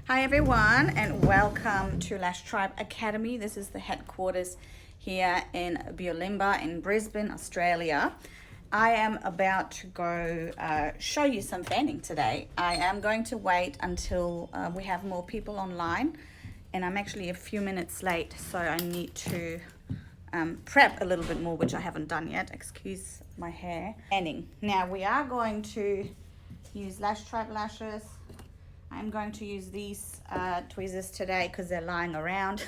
Hi everyone, and welcome to Lash Tribe Academy. This is the headquarters here in Bulimba in Brisbane, Australia. I am about to go show you some fanning today. I am going to wait until we have more people online, and I'm actually a few minutes late, so I need to prep a little bit more, which I haven't done yet. Excuse my hair. Fanning. Now we are going to use Lash Tribe lashes. I'm going to use these tweezers today because they're lying around.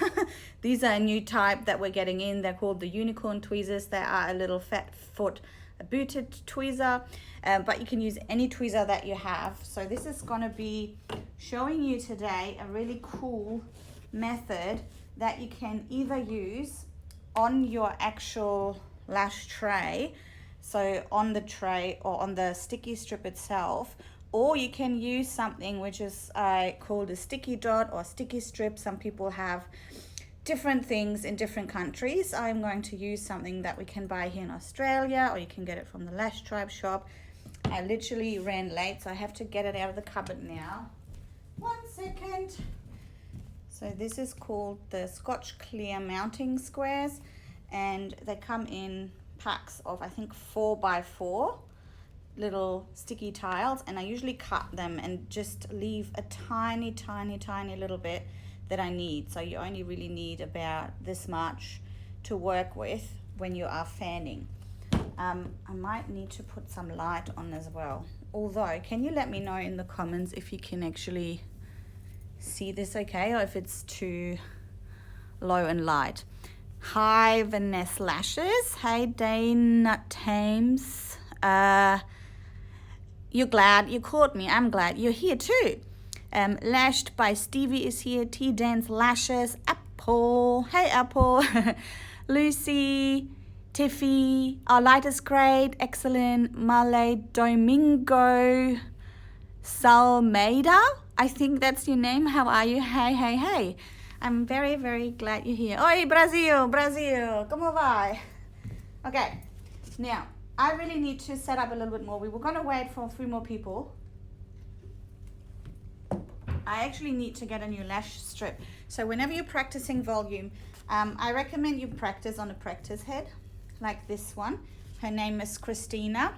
These are a new type that we're getting in. They're called the unicorn tweezers. They are a little fat foot booted tweezer, but you can use any tweezer that you have. So this is going to be showing you today a really cool method that you can either use on your actual lash tray, so on the tray or on the sticky strip itself, or you can use something which is called a sticky dot or sticky strip. Some people have different things in different countries. I'm going to use something that we can buy here in Australia, or you can get it from the Lash Tribe shop. I literally ran late, so I have to get it out of the cupboard now. 1 second. So this is called the Scotch Clear mounting squares, and they come in packs of I think 4x4 little sticky tiles, and I usually cut them and just leave a tiny little bit that I need. So you only really need about this much to work with when you are fanning. I might need to put some light on as well, although can you let me know in the comments if you can actually see this okay, or if it's too low and light. Hi Vanessa Lashes. Hey Dana Thames. You're glad you caught me. I'm glad you're here too. Lashed by Stevie is here. T Dance Lashes. Apple. Hey Apple. Lucy. Tiffy. Our light is great. Excellent. Malay Domingo. Salmeida. I think that's your name. How are you? Hey. I'm very glad you're here. Oi, Brazil. Como vai? Okay. Now, I really need to set up a little bit more. We were going to wait for 3 more people. I actually need to get a new lash strip. So whenever you're practicing volume, I recommend you practice on a practice head like this one. Her name is Christina.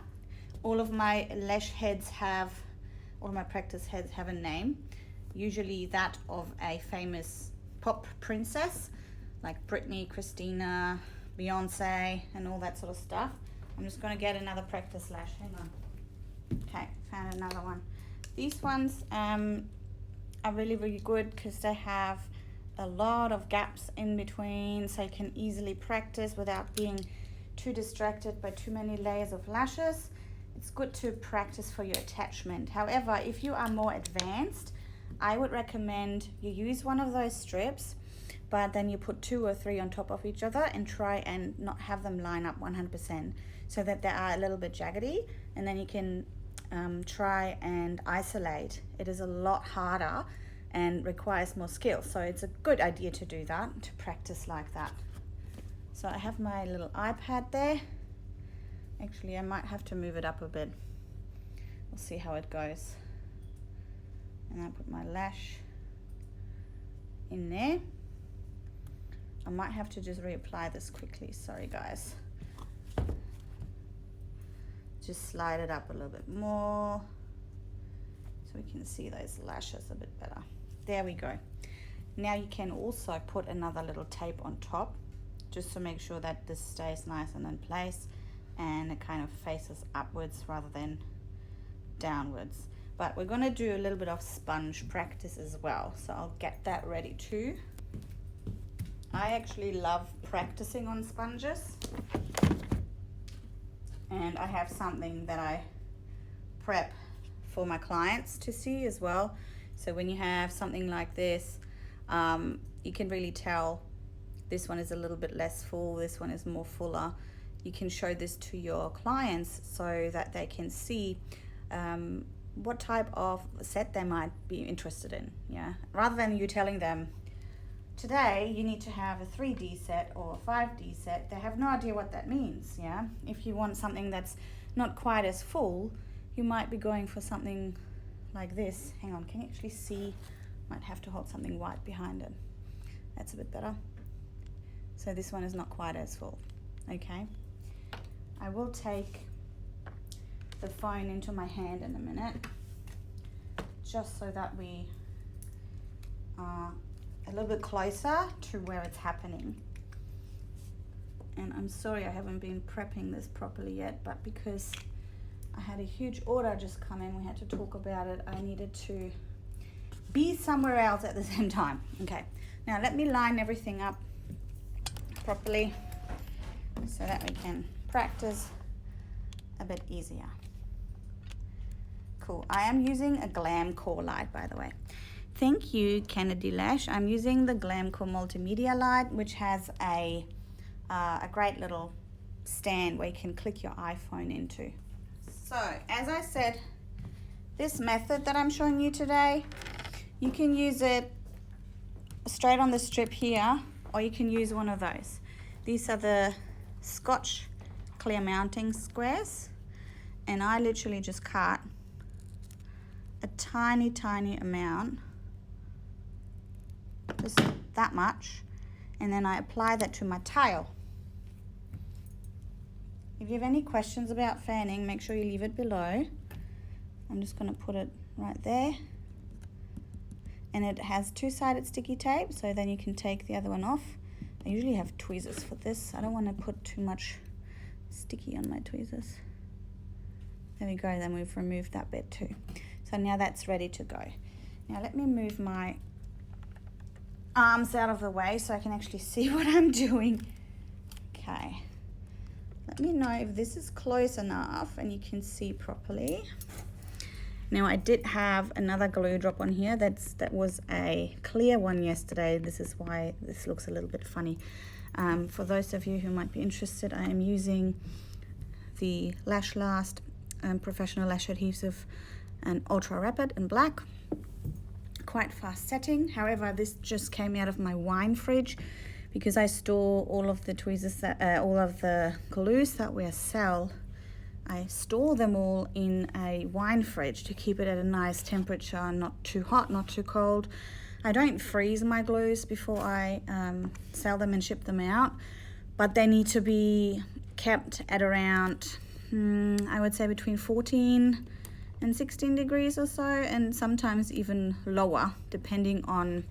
All of my lash heads have, all my practice heads have a name. Usually that of a famous pop princess like Britney, Christina, Beyonce, and all that sort of stuff. I'm just going to get another practice lash. Hang on. Okay, found another one. These ones are really good because they have a lot of gaps in between, so you can easily practice without being too distracted by too many layers of lashes. It's good to practice for your attachment. However, if you are more advanced, I would recommend you use one of those strips, but then you put 2 or 3 on top of each other and try and not have them line up 100%, so that they are a little bit jaggedy, and then you can try and isolate. It is a lot harder and requires more skill, so it's a good idea to do that, to practice like that. So I have my little iPad there. Actually, I might have to move it up a bit. We'll see how it goes. And I put my lash in there. I might have to just reapply this quickly. Sorry guys. Just slide it up a little bit more so we can see those lashes a bit better. There we go. Now you can also put another little tape on top just to make sure that this stays nice and in place and it kind of faces upwards rather than downwards. But we're going to do a little bit of sponge practice as well, so I'll get that ready too. I actually love practicing on sponges, and I have something that I prep for my clients to see as well. So when you have something like this, you can really tell this one is a little bit less full, this one is more fuller. You can show this to your clients so that they can see what type of set they might be interested in, yeah, rather than you telling them today you need to have a 3D set or a 5D set. They have no idea what that means, yeah. If you want something that's not quite as full, you might be going for something like this. Hang on, can you actually see Might have to hold something white behind it. That's a bit better. So this one is not quite as full. Okay. I will take the phone into my hand in a minute, just so that we are a little bit closer to where it's happening. And I'm sorry I haven't been prepping this properly yet, but because I had a huge order just come in, we had to talk about it, I needed to be somewhere else at the same time. Okay, now let me line everything up properly so that we can practice a bit easier. Cool. I am using a Glam Core light, by the way. Thank you, Kennedy Lash. I'm using the Glam Core multimedia light, which has a great little stand where you can click your iPhone into. So, as I said, this method that I'm showing you today, you can use it straight on the strip here, or you can use one of those. These are the Scotch clear mounting squares, and I literally just cut a tiny amount, just that much, and then I apply that to my tile. If you have any questions about fanning, make sure you leave it below. I'm just going to put it right there, and it has two-sided sticky tape, so then you can take the other one off. I usually have tweezers for this. I don't want to put too much sticky on my tweezers. There we go, then we've removed that bit too. So now that's ready to go. Now let me move my arms out of the way so I can actually see what I'm doing. Okay, let me know if this is close enough and you can see properly. Now I did have another glue drop on here that was a clear one yesterday. This is why this looks a little bit funny. For those of you who might be interested, I am using the Lash Last Professional Lash Adhesive and Ultra Rapid in black. Quite fast setting. However, this just came out of my wine fridge because I store all of the tweezers, all of the glues that we sell. I store them all in a wine fridge to keep it at a nice temperature, not too hot, not too cold. I don't freeze my glues before I sell them and ship them out, but they need to be kept at around, I would say between 14 and 16 degrees or so, and sometimes even lower, depending on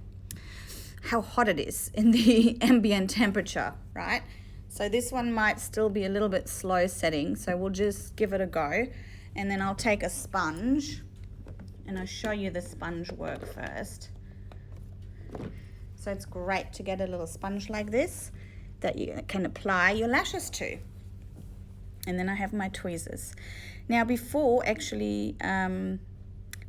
how hot it is in the ambient temperature, right? So this one might still be a little bit slow setting, so we'll just give it a go, and then I'll take a sponge and I'll show you the sponge work first. So it's great to get a little sponge like this that you can apply your lashes to. And then I have my tweezers. Now before actually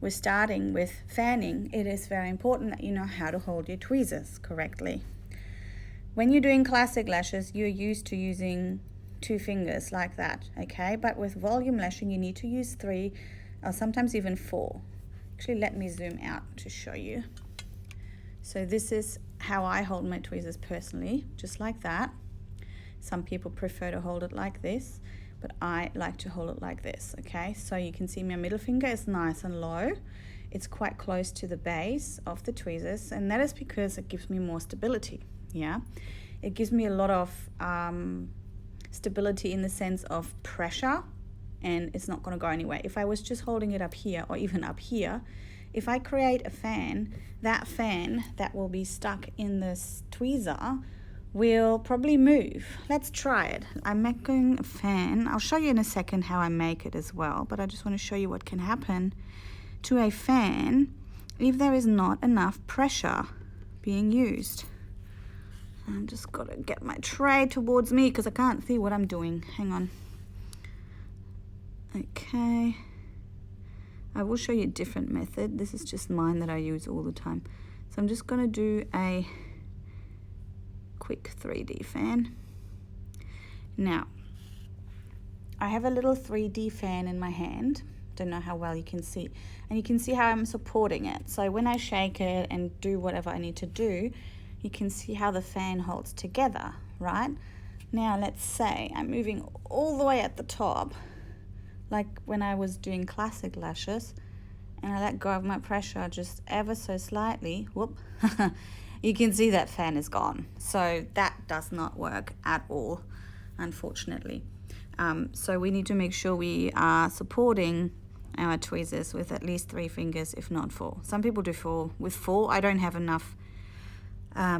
we're starting with fanning, it is very important that you know how to hold your tweezers correctly. When you're doing classic lashes, you're used to using 2 fingers like that, okay? But with volume lashing, you need to use 3 or sometimes even 4. Actually, let me zoom out to show you. So this is how I hold my tweezers personally, just like that. Some people prefer to hold it like this, but I like to hold it like this, okay? So you can see my middle finger is nice and low. It's quite close to the base of the tweezers, and that is because it gives me more stability. Yeah, it gives me a lot of stability in the sense of pressure, and it's not going to go anywhere. If I was just holding it up here or even up here, if I create a fan that will be stuck in this tweezer will probably move. Let's try it. I'm making a fan. I'll show you in a second how I make it as well, but I just want to show you what can happen to a fan if there is not enough pressure being used. I'm just got to get my tray towards me because I can't see what I'm doing. Hang on. Okay. I will show you a different method. This is just mine that I use all the time. So I'm just going to do a quick 3D fan. Now, I have a little 3D fan in my hand. Don't know how well you can see. And you can see how I'm supporting it. So when I shake it and do whatever I need to do, you can see how the fan holds together, right? Now let's say I'm moving all the way at the top, like when I was doing classic lashes, and I let go of my pressure just ever so slightly, whoop, you can see that fan is gone. So that does not work at all, unfortunately. So we need to make sure we are supporting our tweezers with at least 3 fingers, if not 4. Some people do 4. With 4, I don't have enough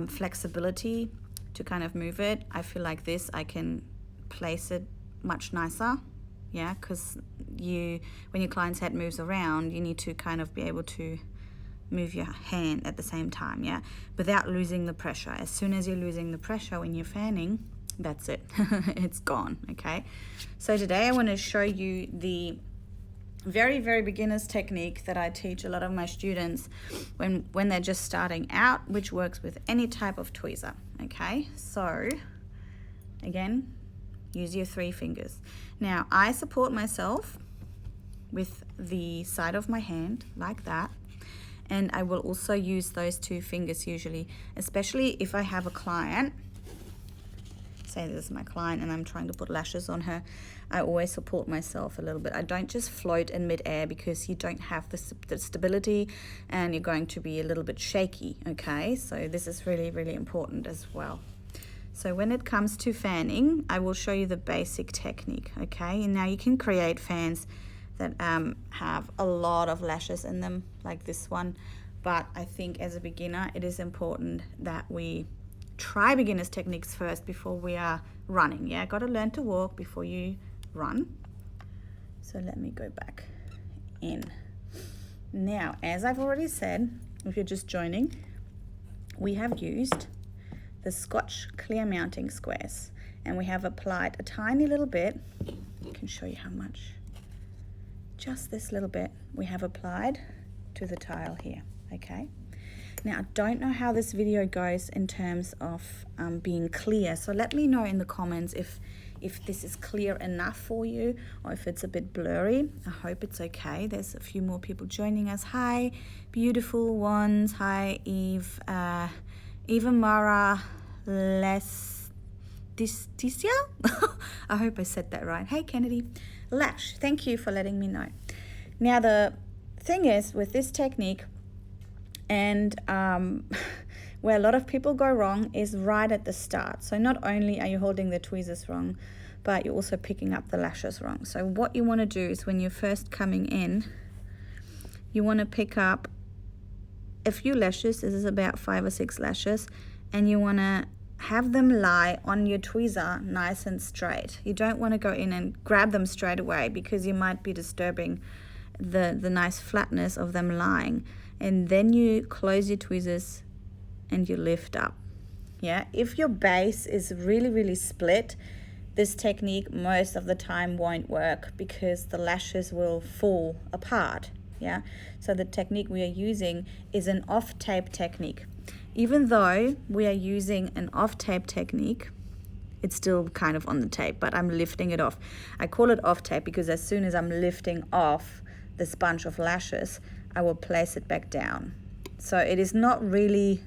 flexibility to kind of move it. I feel like this, I can place it much nicer, yeah, because when your client's head moves around, you need to kind of be able to move your hand at the same time, yeah, without losing the pressure. As soon as you're losing the pressure when you're fanning, that's it. It's gone. Okay, so today I want to show you the very beginner's technique that I teach a lot of my students when they're just starting out, which works with any type of tweezer. Okay, so again, use your 3 fingers. Now I support myself with the side of my hand like that, and I will also use those 2 fingers usually, especially if I have a client. Say this is my client and I'm trying to put lashes on her. I always support myself a little bit. I don't just float in midair, because you don't have the stability and you're going to be a little bit shaky. Okay, so this is really important as well. So when it comes to fanning, I will show you the basic technique. Okay, and now you can create fans that have a lot of lashes in them, like this one, but I think as a beginner it is important that we try beginners techniques first before we are running. Yeah, got to learn to walk before you run. So let me go back in. Now, as I've already said, if you're just joining, we have used the Scotch clear mounting squares, and we have applied a tiny little bit. I can show you how much. Just this little bit we have applied to the tile here. Okay, now I don't know how this video goes in terms of being clear, so let me know in the comments if this is clear enough for you or if it's a bit blurry. I hope it's okay. There's a few more people joining us. Hi beautiful ones. Hi Eve, Eva Mara, Leticia. I hope I said that right. Hey Kennedy. Lash, thank you for letting me know. Now the thing is with this technique, and where a lot of people go wrong, is right at the start. So not only are you holding the tweezers wrong, but you're also picking up the lashes wrong. So what you want to do is when you're first coming in, you want to pick up a few lashes. This is about 5 or 6 lashes, and you want to have them lie on your tweezer nice and straight. You don't want to go in and grab them straight away, because you might be disturbing the nice flatness of them lying. And then you close your tweezers and you lift up. Yeah, if your base is really split, this technique most of the time won't work, because the lashes will fall apart. Yeah, so the technique we are using is an off tape technique. Even though we are using an off tape technique, it's still kind of on the tape, but I'm lifting it off. I call it off tape because as soon as I'm lifting off this bunch of lashes, I will place it back down. So it is not really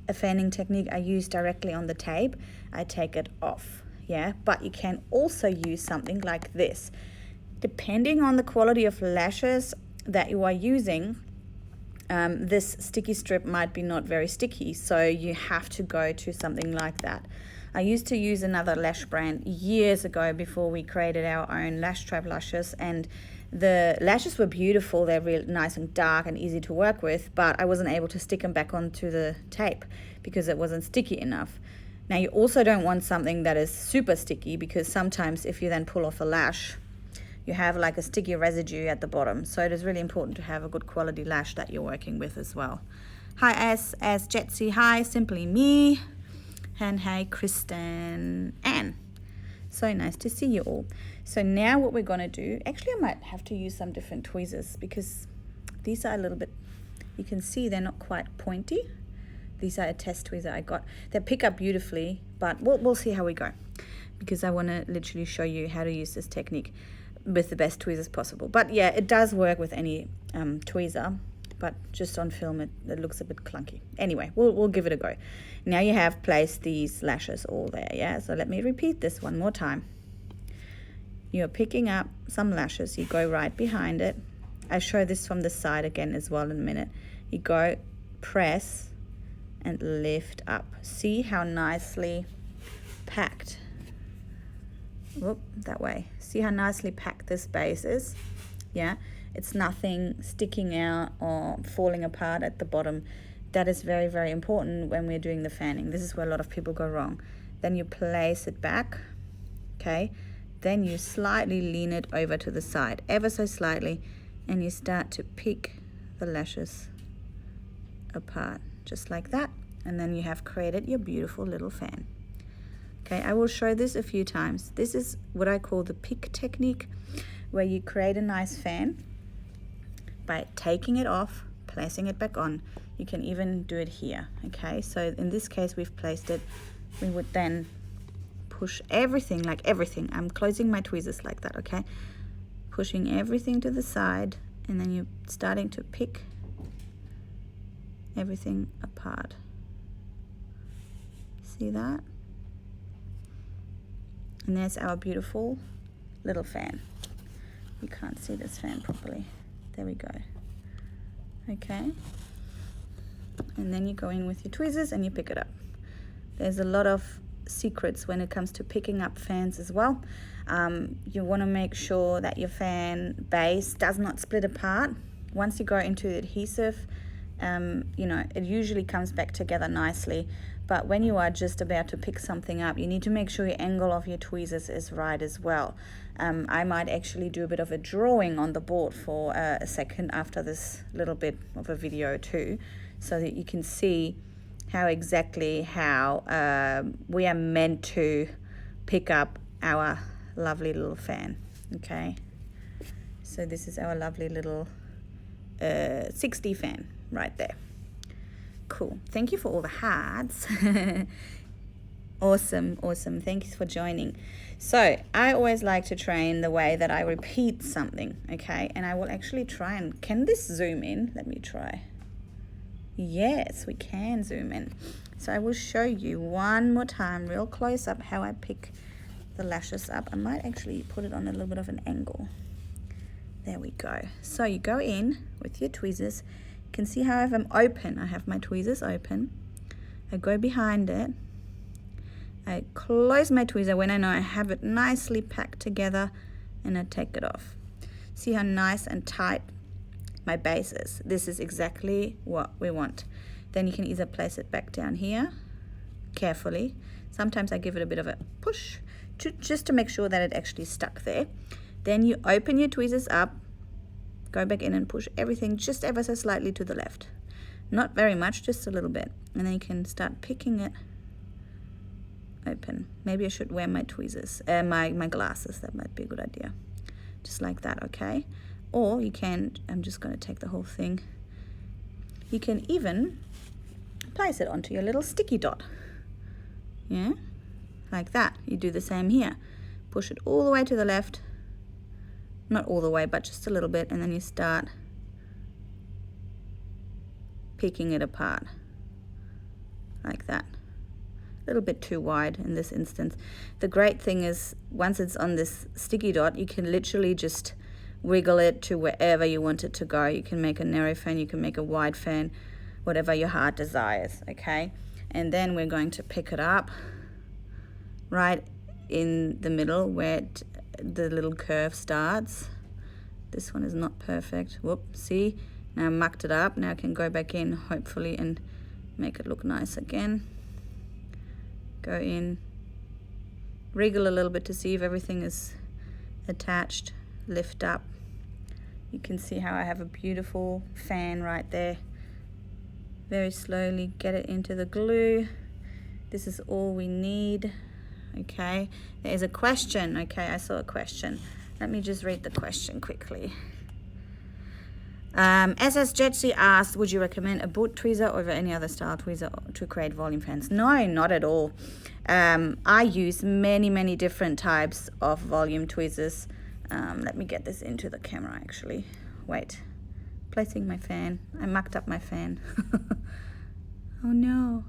a fanning technique I use directly on the tape. I take it off, yeah? But you can also use something like this. Depending on the quality of lashes that you are using, this sticky strip might be not very sticky, so you have to go to something like that. I used to use another lash brand years ago before we created our own Lash Tribe lashes, and the lashes were beautiful. They're real nice and dark and easy to work with, but I wasn't able to stick them back onto the tape because it wasn't sticky enough. Now you also don't want something that is super sticky, because sometimes if you then pull off a lash, you have like a sticky residue at the bottom. So it is really important to have a good quality lash that you're working with as well. Hi as Jetsy, hi Simply Me, and hey Kristen Ann. So nice to see you all. So now what we're gonna do, actually I might have to use some different tweezers, because these are a little bit, you can see they're not quite pointy. These are a test tweezer I got. They pick up beautifully, but we'll see how we go, because I wanna literally show you how to use this technique with the best tweezers possible. But yeah, it does work with any tweezer, but just on film it looks a bit clunky. Anyway, we'll give it a go. Now you have placed these lashes all there, yeah? So let me repeat this one more time. You're picking up some lashes, you go right behind it, I show this from the side again as well in a minute. You go press and lift up. See how nicely packed, whoop, that way. See how nicely packed this base is? Yeah, it's nothing sticking out or falling apart at the bottom. That is very, very important when we're doing the fanning. This is where a lot of people go wrong. Then you place it back, okay? Then you slightly lean it over to the side, ever so slightly, and you start to pick the lashes apart, just like that. And then you have created your beautiful little fan. Okay, I will show this a few times. This is what I call the pick technique, where you create a nice fan by taking it off, placing it back on. You can even do it here, okay? So in this case, we've placed it. We would then push everything, like everything. I'm closing my tweezers like that, okay? Pushing everything to the side, and then you're starting to pick everything apart. See that? And there's our beautiful little fan. You can't see this fan properly. There we go. Okay. And then you go in with your tweezers and you pick it up. There's a lot of secrets when it comes to picking up fans as well. You want to make sure that your fan base does not split apart. Once you go into the adhesive, you know, it usually comes back together nicely. But when you are just about to pick something up, you need to make sure your angle of your tweezers is right as well. I might actually do a bit of a drawing on the board for a second after this little bit of a video too, so that you can see how exactly we are meant to pick up our lovely little fan. Okay, so this is our lovely little 6D fan right there. Cool. Thank you for all the hearts. Awesome. Thanks for joining. So I always like to train the way that I repeat something, okay? And I will actually try and, can this zoom in? Let me try. Yes, we can zoom in. So I will show you one more time, real close up, how I pick the lashes up. I might actually put it on a little bit of an angle. There we go. So you go in with your tweezers. You can see how I have them open. I have my tweezers open. I go behind it. I close my tweezer when I know I have it nicely packed together, and I take it off. See how nice and tight my base is. This is exactly what we want. Then you can either place it back down here carefully. Sometimes I give it a bit of a push just to make sure that it actually stuck there. Then you open your tweezers up, go back in and push everything just ever so slightly to the left. Not very much, just a little bit. And then you can start picking it open. Maybe I should wear my tweezers, my glasses. That might be a good idea. Just like that, okay? Or you can, I'm just going to take the whole thing. You can even place it onto your little sticky dot. Yeah? Like that. You do the same here. Push it all the way to the left. Not all the way, but just a little bit. And then you start picking it apart. Like that. A little bit too wide in this instance. The great thing is, once it's on this sticky dot, you can literally just wiggle it to wherever you want it to go. You can make a narrow fan, you can make a wide fan, whatever your heart desires, okay? And then we're going to pick it up right in the middle where the little curve starts. This one is not perfect. Whoop, see? Now I mucked it up. Now I can go back in, hopefully, and make it look nice again. Go in, wriggle a little bit to see if everything is attached, lift up. You can see how I have a beautiful fan right there. Very slowly get it into the glue. This is all we need, okay? There is a question, okay, I saw a question. Let me just read the question quickly. SS Jetsy asked, would you recommend a boot tweezer over any other style tweezer to create volume fans? No, not at all. I use many different types of volume tweezers. Let me get this into the camera actually. Wait, placing my fan. I mucked up my fan. Oh no.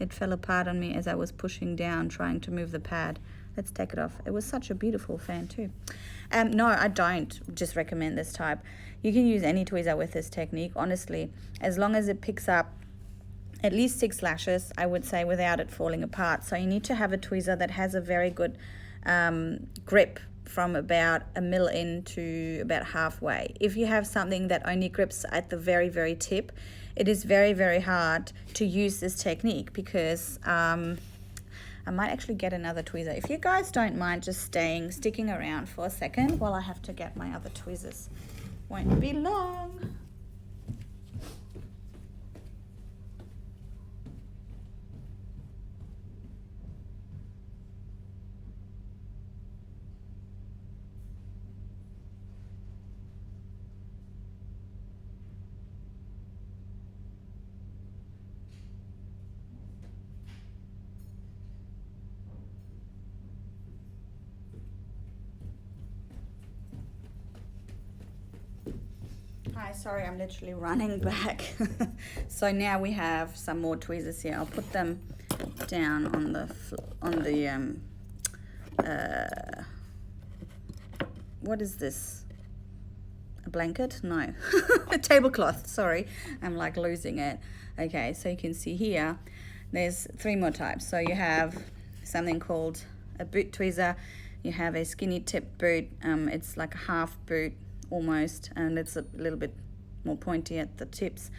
It fell apart on me as I was pushing down trying to move the pad. Let's take it off. It was such a beautiful fan too. No, I don't just recommend this type. You can use any tweezer with this technique, honestly, as long as it picks up at least 6 lashes, I would say, without it falling apart. So you need to have a tweezer that has a very good grip from about 1 mil in to about halfway. If you have something that only grips at the very, very tip, it is very, very hard to use this technique because I might actually get another tweezer. If you guys don't mind just sticking around for a second while I have to get my other tweezers. Won't be long. Hi, sorry, I'm literally running back. So now we have some more tweezers here. I'll put them down on the what is this? A blanket? No, a tablecloth. Sorry, I'm like losing it. Okay, so you can see here, there's 3 more types. So you have something called a boot tweezer. You have a skinny tip boot. It's like a half boot almost, and it's a little bit more pointy at the tips.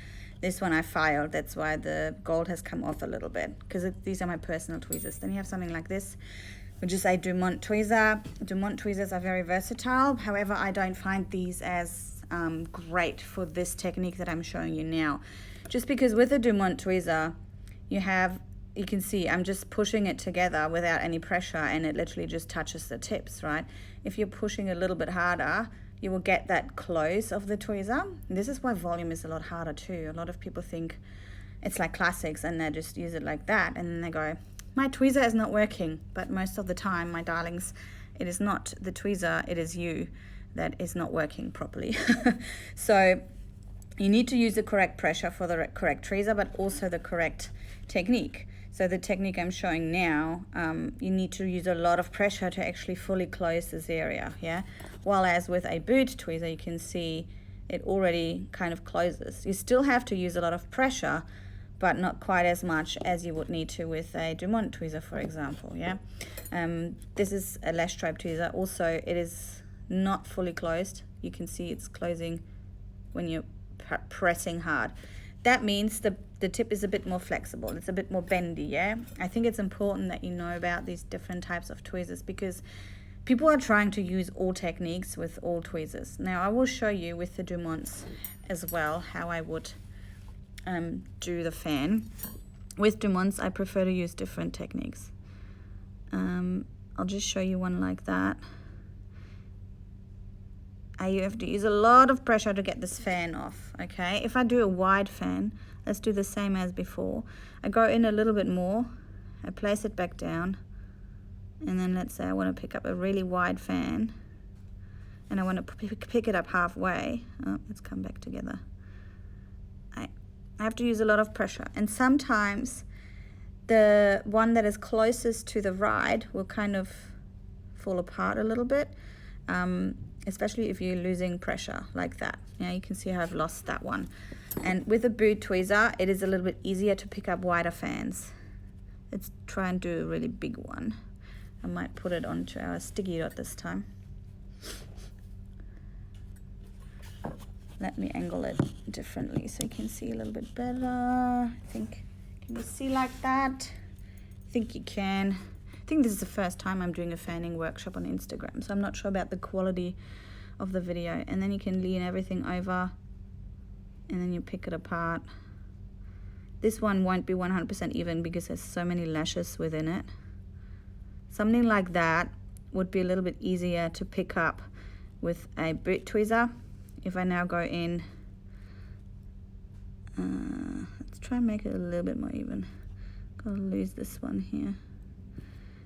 This one I filed, that's why the gold has come off a little bit, because these are my personal tweezers. Then you have something like this, which is a Dumont tweezer. Dumont tweezers are very versatile. However, I don't find these as great for this technique that I'm showing you now, just because with a Dumont tweezer you can see I'm just pushing it together without any pressure, and it literally just touches the tips, right? If you're pushing a little bit harder, you will get that close of the tweezer. This is why volume is a lot harder too. A lot of people think it's like classics and they just use it like that, and then they go, my tweezer is not working. But most of the time, my darlings, it is not the tweezer, it is you that is not working properly. So you need to use the correct pressure for the correct tweezer, but also the correct technique. So the technique I'm showing now, you need to use a lot of pressure to actually fully close this area, yeah? While as with a boot tweezer, you can see it already kind of closes. You still have to use a lot of pressure, but not quite as much as you would need to with a Dumont tweezer, for example, yeah? This is a Lash stripe tweezer. Also, it is not fully closed. You can see it's closing when you're pressing hard. That means the tip is a bit more flexible. It's a bit more bendy, yeah? I think it's important that you know about these different types of tweezers, because people are trying to use all techniques with all tweezers. Now, I will show you with the Dumonts as well how I would do the fan. With Dumonts, I prefer to use different techniques. I'll just show you one like that. You have to use a lot of pressure to get this fan off, okay? If I do a wide fan, let's do the same as before. I go in a little bit more, I place it back down, and then let's say I want to pick up a really wide fan, and I want to pick it up halfway. Oh, let's come back together. I have to use a lot of pressure, and sometimes the one that is closest to the ride will kind of fall apart a little bit. Especially if you're losing pressure like that. Now you can see how I've lost that one. And with a boot tweezer, it is a little bit easier to pick up wider fans. Let's try and do a really big one. I might put it onto our sticky dot this time. Let me angle it differently so you can see a little bit better. I think, can you see like that? I think you can. I think this is the first time I'm doing a fanning workshop on Instagram, so I'm not sure about the quality of the video. And then you can lean everything over, and then you pick it apart. This one won't be 100% even because there's so many lashes within it. Something like that would be a little bit easier to pick up with a boot tweezer. If I now go in, let's try and make it a little bit more even. Gotta lose this one here.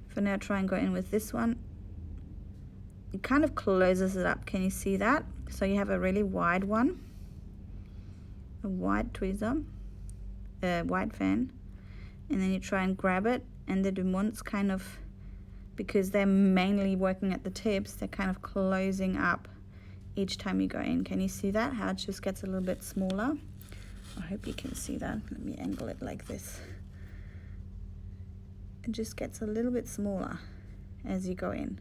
For now, try and go in with this one. It kind of closes it up. Can you see that? So you have a really wide one, a wide tweezer, a wide fan. and then you try and grab it, and the Dumont's kind of, because they're mainly working at the tips, they're kind of closing up each time you go in. Can you see that? How it just gets a little bit smaller? I hope you can see that. Let me angle it like this. It just gets a little bit smaller as you go in.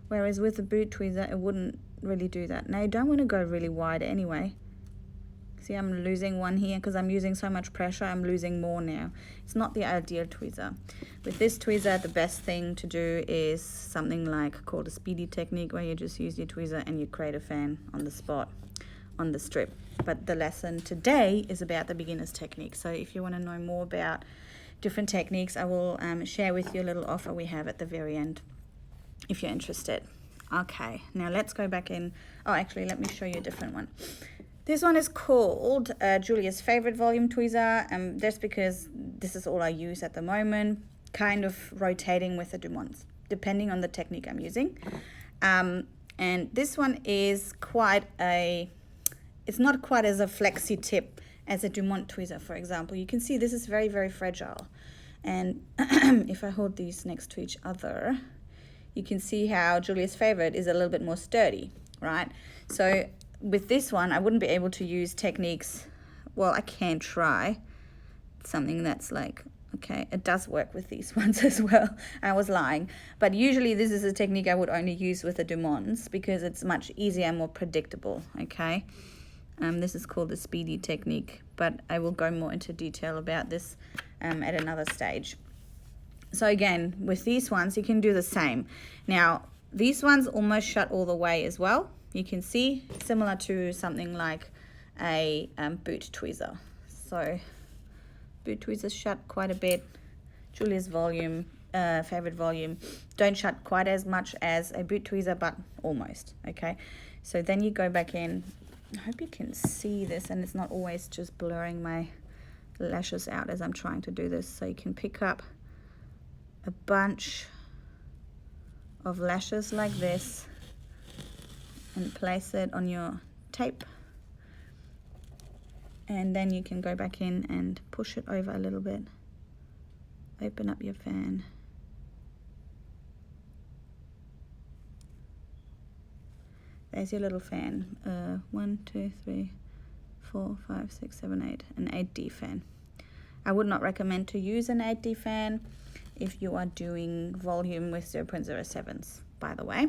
Whereas with the boot tweezer, it wouldn't really do that. Now you don't want to go really wide anyway. See, I'm losing one here because I'm using so much pressure. I'm losing more now. It's not the ideal tweezer. With this tweezer, the best thing to do is something like called a Speedy technique, where you just use your tweezer and you create a fan on the spot, on the strip. But the lesson today is about the beginner's technique. So if you want to know more about different techniques, I will share with you a little offer we have at the very end if you're interested. Okay, now let's go back in. Oh, actually, let me show you a different one. This one is called Julia's favorite volume tweezer, just because this is all I use at the moment, kind of rotating with the Dumonts, depending on the technique I'm using. And this one is it's not quite as a flexi tip as a Dumont tweezer, for example. You can see this is very, very fragile. And if I hold these next to each other, you can see how Julia's favorite is a little bit more sturdy, right? So with this one, I wouldn't be able to use techniques. Well, I can try something that's like, okay, it does work with these ones as well. I was lying. But usually this is a technique I would only use with the Dumonts because it's much easier and more predictable, okay? This is called the Speedy technique, but I will go more into detail about this at another stage. So again, with these ones, you can do the same. Now, these ones almost shut all the way as well. You can see, similar to something like a boot tweezer. So boot tweezers shut quite a bit. Julia's favorite volume, don't shut quite as much as a boot tweezer, but almost, okay? So then you go back in. I hope you can see this and it's not always just blurring my lashes out as I'm trying to do this. So you can pick up a bunch of lashes like this and place it on your tape, and then you can go back in and push it over a little bit, open up your fan, there's your little fan. 1, 2, 3, 4, 5, 6, 7, 8, an 8D fan. I would not recommend to use an 8D fan if you are doing volume with 0.07s, by the way.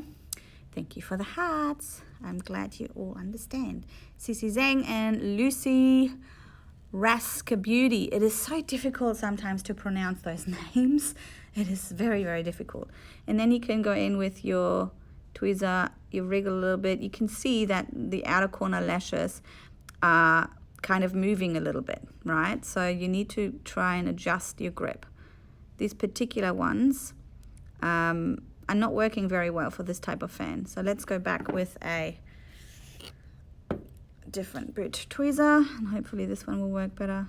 Thank you for the hearts. I'm glad you all understand. Cici Zhang and Lucy Raska Beauty. It is so difficult sometimes to pronounce those names. It is very, very difficult. And then you can go in with your tweezer, you wriggle a little bit. You can see that the outer corner lashes are kind of moving a little bit, right? So you need to try and adjust your grip. These particular ones are not working very well for this type of fan. So let's go back with a different boot tweezer, and hopefully this one will work better.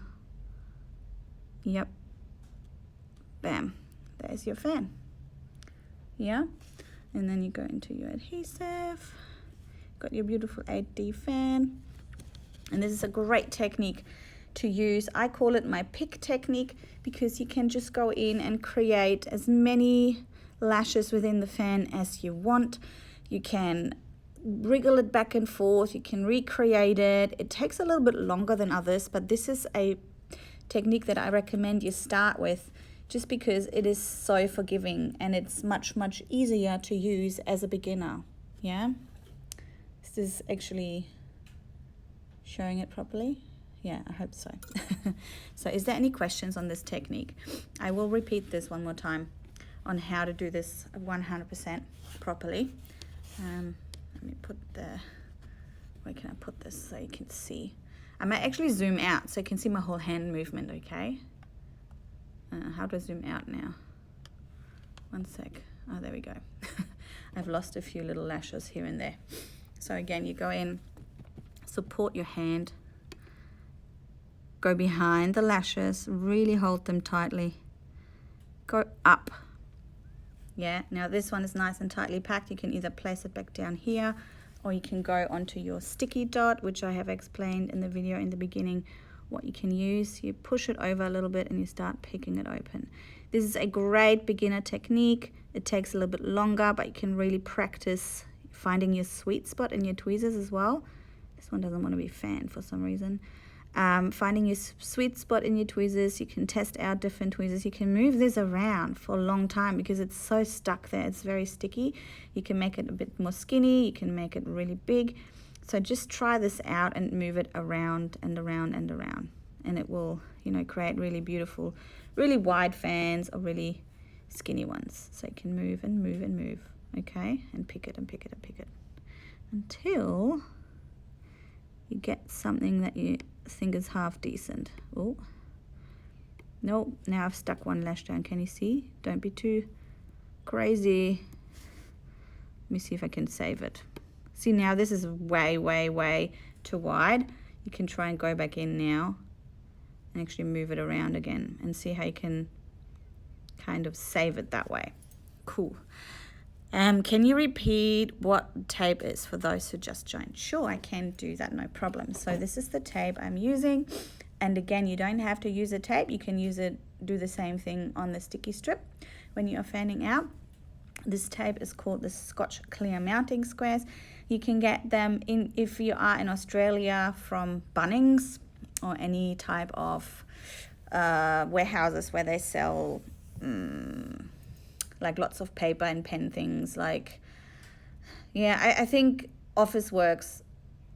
Yep. Bam. There's your fan. Yeah. And then you go into your adhesive. Got your beautiful 8D fan. And this is a great technique to use. I call it my pick technique because you can just go in and create as many lashes within the fan as you want. You can wriggle it back and forth. You can recreate it. It takes a little bit longer than others, but this is a technique that I recommend you start with just because it is so forgiving and it's much, much easier to use as a beginner. Yeah, this is actually showing it properly. Yeah, I hope so. So is there any questions on this technique? I will repeat this one more time on how to do this 100% properly. Let me put where can I put this so you can see? I might actually zoom out so you can see my whole hand movement, okay? How do I zoom out now? One sec. Oh, there we go. I've lost a few little lashes here and there. So again, you go in, support your hand, go behind the lashes, really hold them tightly, go up. Yeah, now this one is nice and tightly packed. You can either place it back down here, or you can go onto your sticky dot, which I have explained in the video in the beginning, what you can use. You push it over a little bit and you start picking it open. This is a great beginner technique. It takes a little bit longer, but you can really practice finding your sweet spot in your tweezers as well. This one doesn't want to be fanned for some reason. Finding your sweet spot in your tweezers. You can test out different tweezers. You can move this around for a long time because it's so stuck there. It's very sticky. You can make it a bit more skinny. You can make it really big. So just try this out and move it around and around and around. And it will, you know, create really beautiful, really wide fans or really skinny ones. So you can move and move and move, okay? And pick it and pick it and pick it until you get something that you think is half decent. Oh, no, now I've stuck one lash down. Can you see? Don't be too crazy. Let me see if I can save it. See, now this is way, way, way too wide. You can try and go back in now and actually move it around again and see how you can kind of save it that way. Cool. Can you repeat what tape is for those who just joined? Sure, I can do that, no problem. So this is the tape I'm using. And again, you don't have to use a tape. You can use it, do the same thing on the sticky strip when you are fanning out. This tape is called the Scotch Clear Mounting Squares. You can get them in, if you are in Australia, from Bunnings or any type of warehouses where they sell like lots of paper and pen things. Like, yeah, I think Officeworks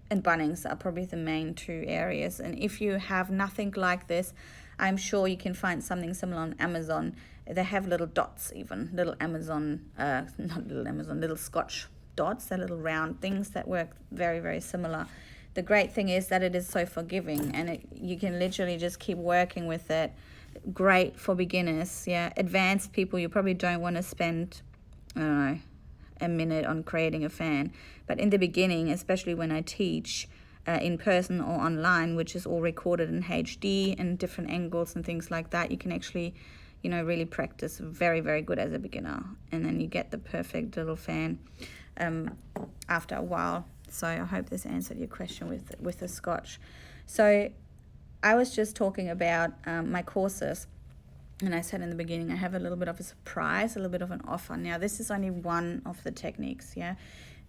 and Bunnings are probably the main two areas. And if you have nothing like this, I'm sure you can find something similar on Amazon. They have little dots, even little little Scotch dots, they're little round things that work very, very similar. The great thing is that it is so forgiving, and you can literally just keep working with it. Great for beginners. Yeah, advanced people, you probably don't want to spend, I don't know, a minute on creating a fan. But in the beginning, especially when I teach in person or online, which is all recorded in HD and different angles and things like that, you can actually, you know, really practice very, very good as a beginner. And then you get the perfect little fan after a while. So I hope this answered your question with the Scotch. So I was just talking about my courses, and I said in the beginning I have a little bit of a surprise, a little bit of an offer. Now this is only one of the techniques. Yeah,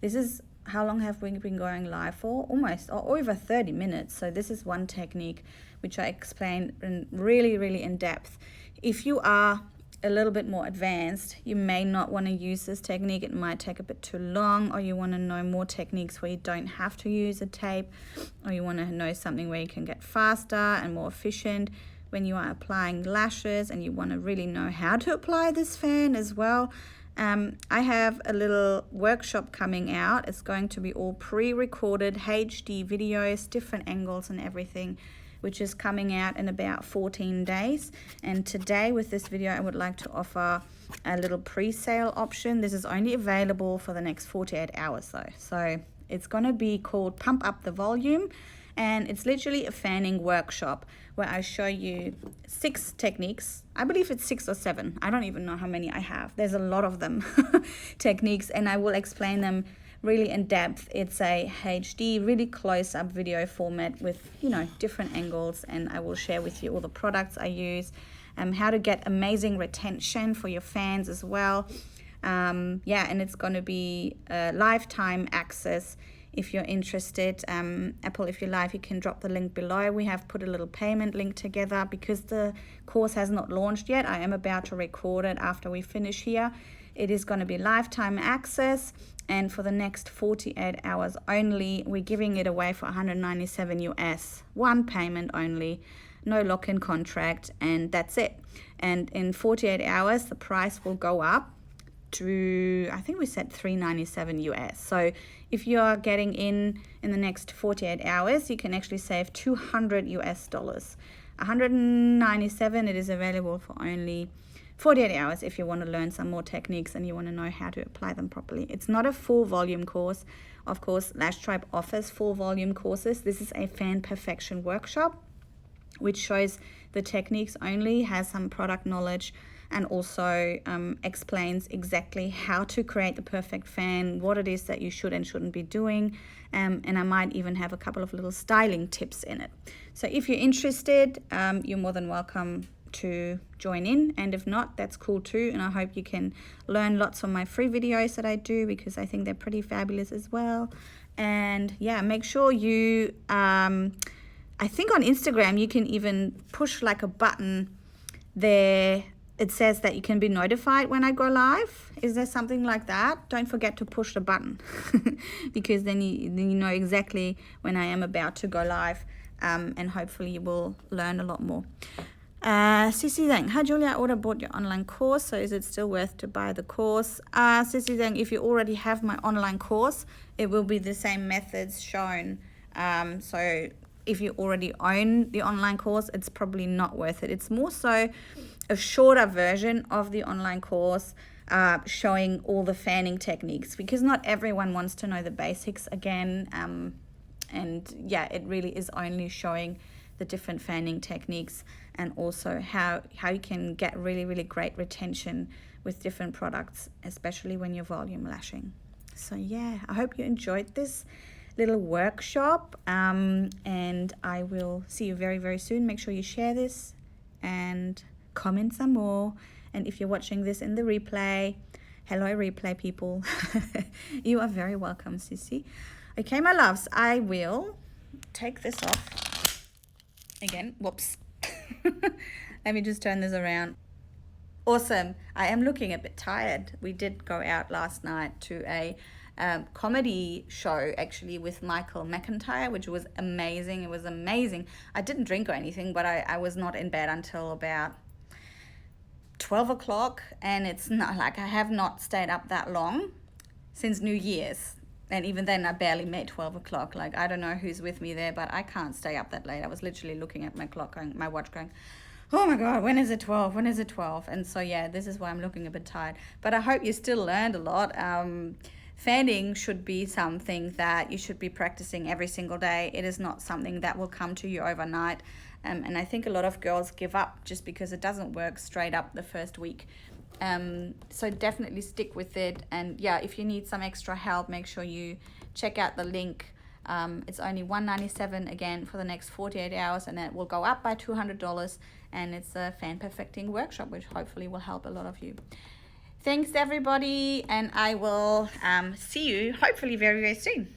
this is, how long have we been going live for? Almost, or over 30 minutes. So this is one technique which I explained in really, really in depth. If you are a little bit more advanced, you may not want to use this technique. It might take a bit too long, or you want to know more techniques where you don't have to use a tape, or you want to know something where you can get faster and more efficient when you are applying lashes, and you want to really know how to apply this fan as well. I have a little workshop coming out. It's going to be all pre-recorded HD videos, different angles and everything, which is coming out in about 14 days. And today with this video, I would like to offer a little pre-sale option. This is only available for the next 48 hours though. So it's gonna be called Pump Up the Volume. And it's literally a fanning workshop where I show you 6 techniques. I believe it's 6 or 7. I don't even know how many I have. There's a lot of them, techniques, and I will explain them really in depth. It's a HD, really close-up video format with, you know, different angles, and I will share with you all the products I use, how to get amazing retention for your fans as well. Yeah, and it's going to be lifetime access. If you're interested, Apple, if you like, you can drop the link below. We have put a little payment link together because the course has not launched yet. I am about to record it after we finish here. It is going to be lifetime access, and for the next 48 hours only, we're giving it away for $197 US. One payment only, no lock-in contract, and that's it. And in 48 hours, the price will go up to, I think we said $397 US. So if you are getting in the next 48 hours, you can actually save $200 US. 197, it is available for only 48 hours if you want to learn some more techniques and you want to know how to apply them properly. It's not a full volume course. Of course, Lash Tribe offers full volume courses. This is a fan perfection workshop. which shows the techniques only, has some product knowledge, and also explains exactly how to create the perfect fan, what it is that you should and shouldn't be doing, and I might even have a couple of little styling tips in it. So if you're interested, you're more than welcome to join in, and if not, that's cool too. And I hope you can learn lots from my free videos that I do, because I think they're pretty fabulous as well. And yeah, make sure you I think on Instagram you can even push like a button there. It says that you can be notified when I go live. Is there something like that? Don't forget to push the button because then you know exactly when I am about to go live, and hopefully you will learn a lot more. Sissy Zhang, hi Julia, I already bought your online course, so is it still worth to buy the course? Sissy Zhang, if you already have my online course, it will be the same methods shown. So if you already own the online course, it's probably not worth it. It's more so a shorter version of the online course, showing all the fanning techniques, because not everyone wants to know the basics again. And yeah, it really is only showing the different fanning techniques, and also how you can get really great retention with different products, especially when you're volume lashing. So yeah, I hope you enjoyed this little workshop, and I will see you very soon. Make sure you share this and comment some more. And if you're watching this in the replay, hello replay people, you are very welcome, Sissy. Okay, my loves, I will take this off again. Whoops. Let me just turn this around. Awesome. I am looking a bit tired. We did go out last night to a comedy show, actually, with Michael McIntyre, which was amazing. It was amazing. I didn't drink or anything, but I was not in bed until about 12 o'clock, and it's not like I have not stayed up that long since New Year's. And even then, I barely made 12 o'clock. Like, I don't know who's with me there, but I can't stay up that late. I was literally looking at my clock, my watch, going, oh my God, when is it 12? When is it 12? And so, yeah, this is why I'm looking a bit tired. But I hope you still learned a lot. Fanning should be something that you should be practicing every single day. It is not something that will come to you overnight. And I think a lot of girls give up just because it doesn't work straight up the first week. So definitely stick with it. And yeah, if you need some extra help, make sure you check out the link. It's only $197 again for the next 48 hours, and then it will go up by $200. And it's a fan perfecting workshop, which hopefully will help a lot of you. Thanks everybody, and I will see you hopefully very soon.